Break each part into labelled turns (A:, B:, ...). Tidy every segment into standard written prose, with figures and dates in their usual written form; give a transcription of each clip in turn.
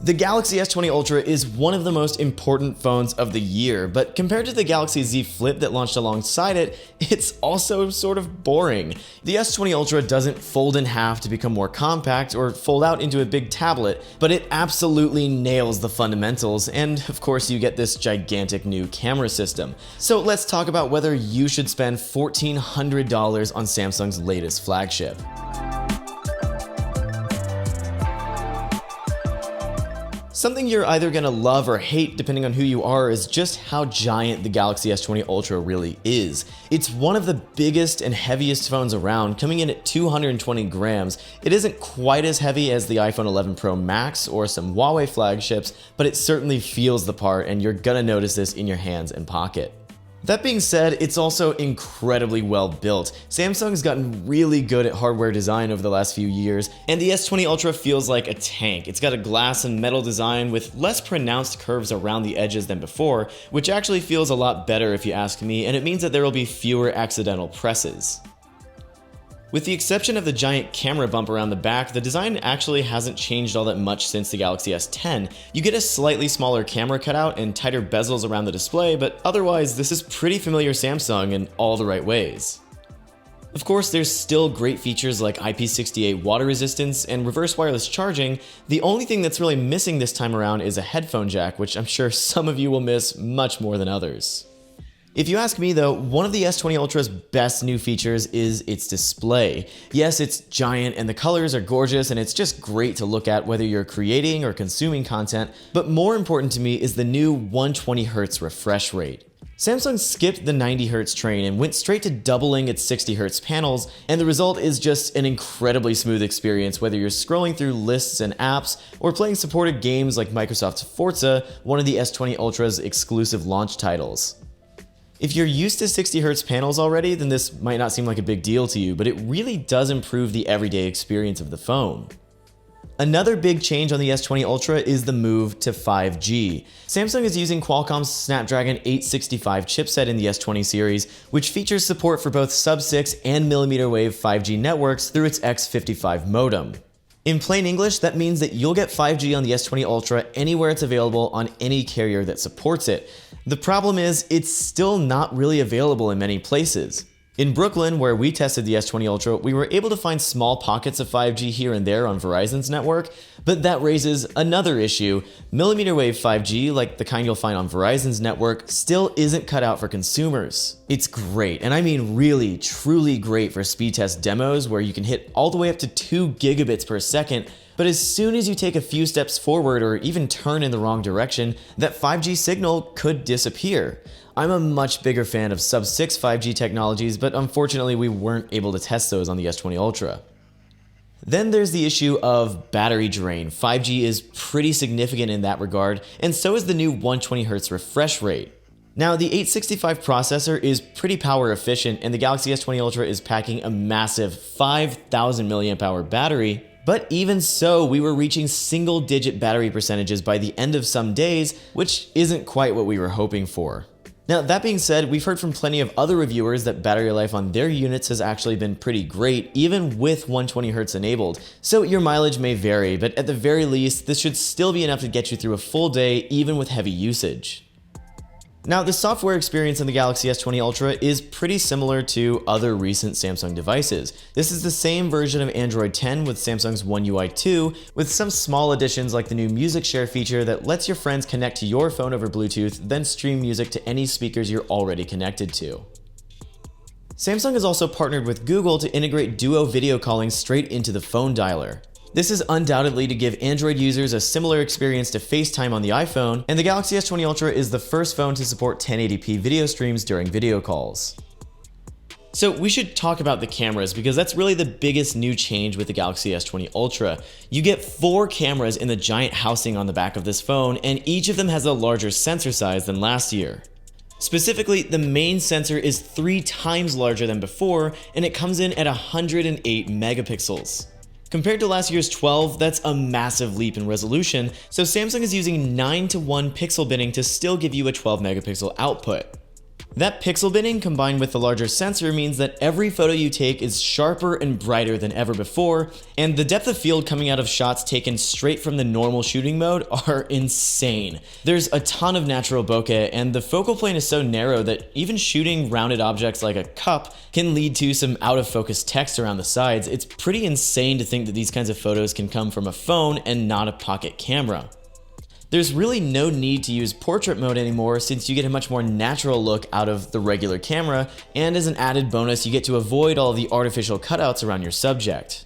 A: The Galaxy S20 Ultra is one of the most important phones of the year, but compared to the Galaxy Z Flip that launched alongside it, it's also sort of boring. The S20 Ultra doesn't fold in half to become more compact or fold out into a big tablet, but it absolutely nails the fundamentals, and of course you get this gigantic new camera system. So let's talk about whether you should spend $1,400 on Samsung's latest flagship. Something you're either gonna love or hate depending on who you are is just how giant the Galaxy S20 Ultra really is. It's one of the biggest and heaviest phones around, coming in at 220 grams. It isn't quite as heavy as the iPhone 11 Pro Max or some Huawei flagships, but it certainly feels the part, and you're gonna notice this in your hands and pocket. That being said, it's also incredibly well built. Samsung's gotten really good at hardware design over the last few years, and the S20 Ultra feels like a tank. It's got a glass and metal design with less pronounced curves around the edges than before, which actually feels a lot better if you ask me, and it means that there will be fewer accidental presses. With the exception of the giant camera bump around the back, the design actually hasn't changed all that much since the Galaxy S10. You get a slightly smaller camera cutout and tighter bezels around the display, but otherwise this is pretty familiar Samsung in all the right ways. Of course, there's still great features like IP68 water resistance and reverse wireless charging. The only thing that's really missing this time around is a headphone jack, which I'm sure some of you will miss much more than others. If you ask me though, one of the S20 Ultra's best new features is its display. Yes, it's giant and the colors are gorgeous and it's just great to look at whether you're creating or consuming content, but more important to me is the new 120Hz refresh rate. Samsung skipped the 90Hz train and went straight to doubling its 60Hz panels, and the result is just an incredibly smooth experience whether you're scrolling through lists and apps or playing supported games like Microsoft's Forza, one of the S20 Ultra's exclusive launch titles. If you're used to 60Hz panels already, then this might not seem like a big deal to you, but it really does improve the everyday experience of the phone. Another big change on the S20 Ultra is the move to 5G. Samsung is using Qualcomm's Snapdragon 865 chipset in the S20 series, which features support for both sub-6 and millimeter wave 5G networks through its X55 modem. In plain English, that means that you'll get 5G on the S20 Ultra anywhere it's available on any carrier that supports it. The problem is, it's still not really available in many places. In Brooklyn, where we tested the S20 Ultra, we were able to find small pockets of 5G here and there on Verizon's network, but that raises another issue. Millimeter wave 5G, like the kind you'll find on Verizon's network, still isn't cut out for consumers. It's great, and I mean really, truly great for speed test demos where you can hit all the way up to 2 gigabits per second, but as soon as you take a few steps forward or even turn in the wrong direction, that 5G signal could disappear. I'm a much bigger fan of sub-6 5G technologies, but unfortunately we weren't able to test those on the S20 Ultra. Then there's the issue of battery drain. 5G is pretty significant in that regard, and so is the new 120Hz refresh rate. Now, the 865 processor is pretty power efficient, and the Galaxy S20 Ultra is packing a massive 5,000 mAh battery, but even so, we were reaching single-digit battery percentages by the end of some days, which isn't quite what we were hoping for. Now, that being said, we've heard from plenty of other reviewers that battery life on their units has actually been pretty great, even with 120Hz enabled. So your mileage may vary, but at the very least, this should still be enough to get you through a full day, even with heavy usage. Now, the software experience in the Galaxy S20 Ultra is pretty similar to other recent Samsung devices. This is the same version of Android 10 with Samsung's One UI 2, with some small additions like the new Music Share feature that lets your friends connect to your phone over Bluetooth, then stream music to any speakers you're already connected to. Samsung has also partnered with Google to integrate Duo video calling straight into the phone dialer. This is undoubtedly to give Android users a similar experience to FaceTime on the iPhone, and the Galaxy S20 Ultra is the first phone to support 1080p video streams during video calls. So we should talk about the cameras because that's really the biggest new change with the Galaxy S20 Ultra. You get 4 cameras in the giant housing on the back of this phone, and each of them has a larger sensor size than last year. Specifically, the main sensor is 3 times larger than before, and it comes in at 108 megapixels. Compared to last year's 12, that's a massive leap in resolution, so Samsung is using 9:1 pixel binning to still give you a 12 megapixel output. That pixel binning combined with the larger sensor means that every photo you take is sharper and brighter than ever before, and the depth of field coming out of shots taken straight from the normal shooting mode are insane. There's a ton of natural bokeh, and the focal plane is so narrow that even shooting rounded objects like a cup can lead to some out of focus text around the sides. It's pretty insane to think that these kinds of photos can come from a phone and not a pocket camera. There's really no need to use portrait mode anymore since you get a much more natural look out of the regular camera, and as an added bonus you get to avoid all the artificial cutouts around your subject.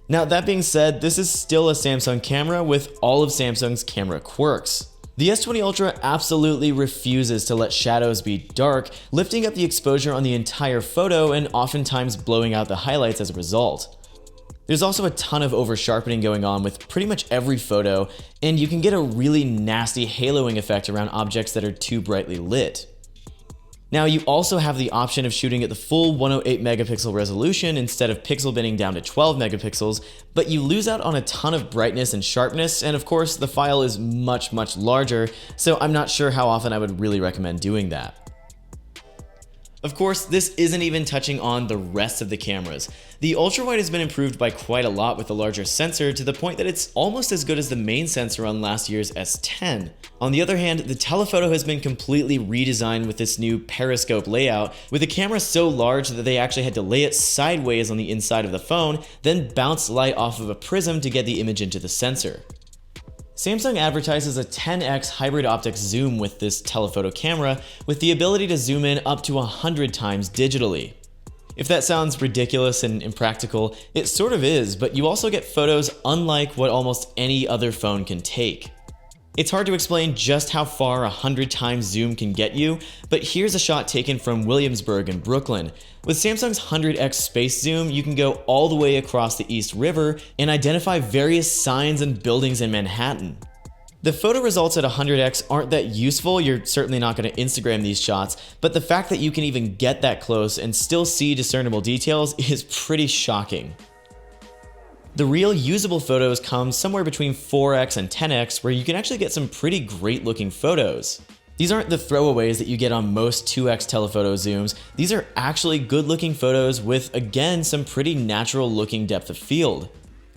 A: Now that being said, this is still a Samsung camera with all of Samsung's camera quirks. The S20 Ultra absolutely refuses to let shadows be dark, lifting up the exposure on the entire photo and oftentimes blowing out the highlights as a result. There's also a ton of over-sharpening going on with pretty much every photo, and you can get a really nasty haloing effect around objects that are too brightly lit. Now you also have the option of shooting at the full 108 megapixel resolution instead of pixel binning down to 12 megapixels, but you lose out on a ton of brightness and sharpness, and of course the file is much larger, so I'm not sure how often I would really recommend doing that. Of course, this isn't even touching on the rest of the cameras. The ultrawide has been improved by quite a lot with the larger sensor to the point that it's almost as good as the main sensor on last year's S10. On the other hand, the telephoto has been completely redesigned with this new periscope layout, with the camera so large that they actually had to lay it sideways on the inside of the phone, then bounce light off of a prism to get the image into the sensor. Samsung advertises a 10x hybrid optics zoom with this telephoto camera, with the ability to zoom in up to 100 times digitally. If that sounds ridiculous and impractical, it sort of is, but you also get photos unlike what almost any other phone can take. It's hard to explain just how far 100 times zoom can get you, but here's a shot taken from Williamsburg in Brooklyn. With Samsung's 100x space zoom, you can go all the way across the East River and identify various signs and buildings in Manhattan. The photo results at 100x aren't that useful, you're certainly not going to Instagram these shots, but the fact that you can even get that close and still see discernible details is pretty shocking. The real usable photos come somewhere between 4x and 10x, where you can actually get some pretty great looking photos. These aren't the throwaways that you get on most 2x telephoto zooms, these are actually good looking photos with, again, some pretty natural looking depth of field.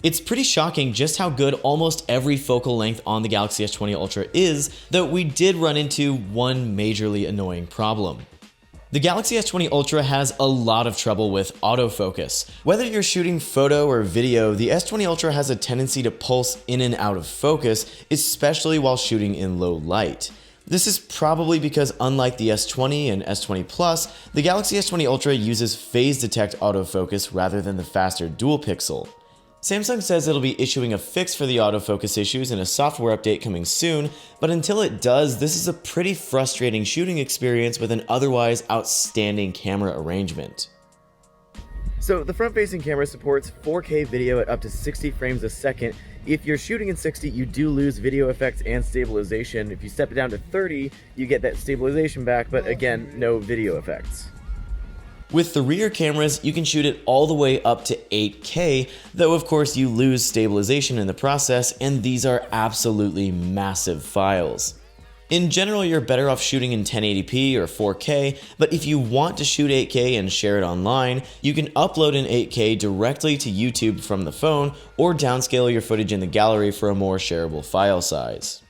A: It's pretty shocking just how good almost every focal length on the Galaxy S20 Ultra is, though we did run into one majorly annoying problem. The Galaxy S20 Ultra has a lot of trouble with autofocus. Whether you're shooting photo or video, the S20 Ultra has a tendency to pulse in and out of focus, especially while shooting in low light. This is probably because unlike the S20 and S20 Plus, the Galaxy S20 Ultra uses phase detect autofocus rather than the faster dual pixel. Samsung says it'll be issuing a fix for the autofocus issues in a software update coming soon, but until it does, this is a pretty frustrating shooting experience with an otherwise outstanding camera arrangement. So the front-facing camera supports 4K video at up to 60 frames a second. If you're shooting in 60, you do lose video effects and stabilization. If you step it down to 30, you get that stabilization back, but again, no video effects. With the rear cameras, you can shoot it all the way up to 8K, though of course you lose stabilization in the process, and these are absolutely massive files. In general, you're better off shooting in 1080p or 4K, but if you want to shoot 8K and share it online, you can upload in 8K directly to YouTube from the phone, or downscale your footage in the gallery for a more shareable file size.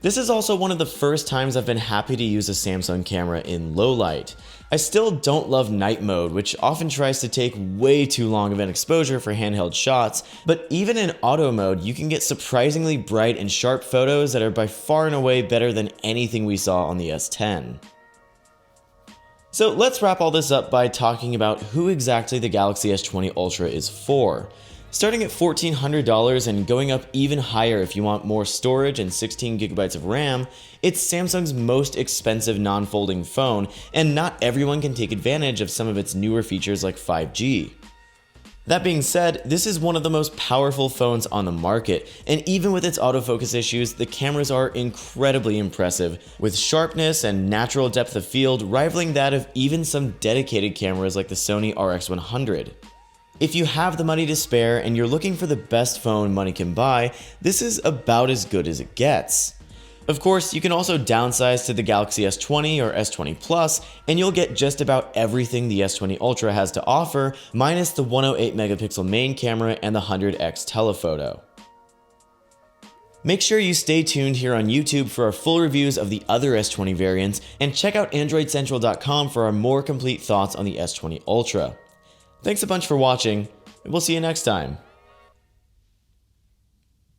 A: This is also one of the first times I've been happy to use a Samsung camera in low light. I still don't love night mode, which often tries to take way too long of an exposure for handheld shots, but even in auto mode, you can get surprisingly bright and sharp photos that are by far and away better than anything we saw on the S10. So let's wrap all this up by talking about who exactly the Galaxy S20 Ultra is for. Starting at $1,400 and going up even higher if you want more storage and 16GB of RAM, it's Samsung's most expensive non-folding phone, and not everyone can take advantage of some of its newer features like 5G. That being said, this is one of the most powerful phones on the market, and even with its autofocus issues, the cameras are incredibly impressive, with sharpness and natural depth of field rivaling that of even some dedicated cameras like the Sony RX100. If you have the money to spare and you're looking for the best phone money can buy, this is about as good as it gets. Of course, you can also downsize to the Galaxy S20 or S20 Plus, and you'll get just about everything the S20 Ultra has to offer, minus the 108 megapixel main camera and the 100x telephoto. Make sure you stay tuned here on YouTube for our full reviews of the other S20 variants, and check out AndroidCentral.com for our more complete thoughts on the S20 Ultra. Thanks a bunch for watching, and we'll see you next time.